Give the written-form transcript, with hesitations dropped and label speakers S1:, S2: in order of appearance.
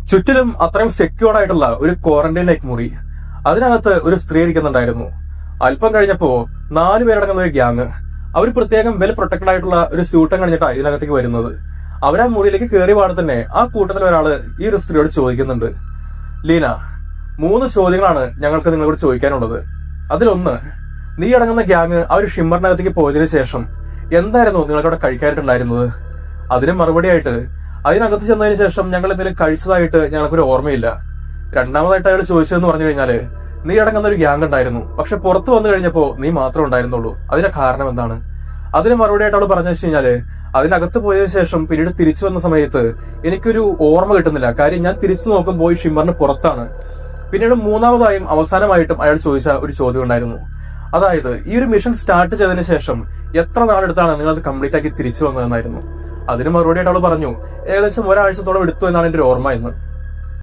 S1: ചുറ്റിലും അത്രയും സെക്യൂർഡ് ആയിട്ടുള്ള ഒരു ക്വാറന്റൈൻ ലൈക്ക് മുറി. അതിനകത്ത് ഒരു സ്ത്രീ ഇരിക്കുന്നുണ്ടായിരുന്നു. അല്പം കഴിഞ്ഞപ്പോ 4 പേരടങ്ങുന്ന ഒരു ഗ്യാങ്, അവർ പ്രത്യേകം വെൽ പ്രൊട്ടക്റ്റഡ് ആയിട്ടുള്ള ഒരു സ്യൂട്ടം കഴിഞ്ഞിട്ടാണ് ഇതിനകത്തേക്ക് വരുന്നത്. അവരാ മുറിയിലേക്ക് കയറിയ പാടെ തന്നെ ആ കൂട്ടത്തിൽ ഒരാള് ഈ ഒരു സ്ത്രീയോട് ചോദിക്കുന്നുണ്ട്, ലീന, 3 ചോദ്യങ്ങളാണ് ഞങ്ങൾക്ക് നിങ്ങളോട് ചോദിക്കാനുള്ളത്. അതിലൊന്ന്, നീ അടങ്ങുന്ന ഗ്യാങ് ആ ഒരു ഷിമ്മറിനകത്തേക്ക് പോയതിനു ശേഷം എന്തായിരുന്നു നിങ്ങൾക്കവിടെ കഴിക്കാനായിട്ടുണ്ടായിരുന്നത്? അതിന് മറുപടിയായിട്ട്, അതിനകത്ത് ചെന്നതിന് ശേഷം ഞങ്ങൾ എന്തെങ്കിലും കഴിച്ചതായിട്ട് ഞങ്ങൾക്കൊരു ഓർമ്മയില്ല. രണ്ടാമതായിട്ട് അയാൾ ചോദിച്ചതെന്ന് പറഞ്ഞു കഴിഞ്ഞാല്, നീ അടങ്ങുന്ന ഒരു ഗ്യാങ് ഉണ്ടായിരുന്നു, പക്ഷെ പുറത്തു വന്നു കഴിഞ്ഞപ്പോ നീ മാത്രം ഉണ്ടായിരുന്നുള്ളൂ, അതിന്റെ കാരണം എന്താണ്? അതിന് മറുപടിയായിട്ട് അവൾ പറഞ്ഞു വെച്ച് കഴിഞ്ഞാല്, അതിനകത്ത് പോയതിനു ശേഷം പിന്നീട് തിരിച്ചു വന്ന സമയത്ത് എനിക്കൊരു ഓർമ്മ കിട്ടുന്നില്ല. കാര്യം ഞാൻ തിരിച്ചു നോക്കുമ്പോൾ ഈ ഷിമ്മറിന് പുറത്താണ്. പിന്നീട് മൂന്നാമതായും അവസാനമായിട്ടും അയാൾ ചോദിച്ച ഒരു ചോദ്യം ഉണ്ടായിരുന്നു. അതായത്, ഈ ഒരു മിഷൻ സ്റ്റാർട്ട് ചെയ്തതിനു ശേഷം എത്ര നാളെടുത്താണ് നിങ്ങൾ അത് കംപ്ലീറ്റ് ആക്കി തിരിച്ചു വന്നതെന്നായിരുന്നു. അതിന് മറുപടിയായിട്ട് അവൾ പറഞ്ഞു, ഏകദേശം ഒരാഴ്ചത്തോളം എടുത്തു എന്നാണ് എന്റെ ഒരു ഓർമ്മ എന്ന്.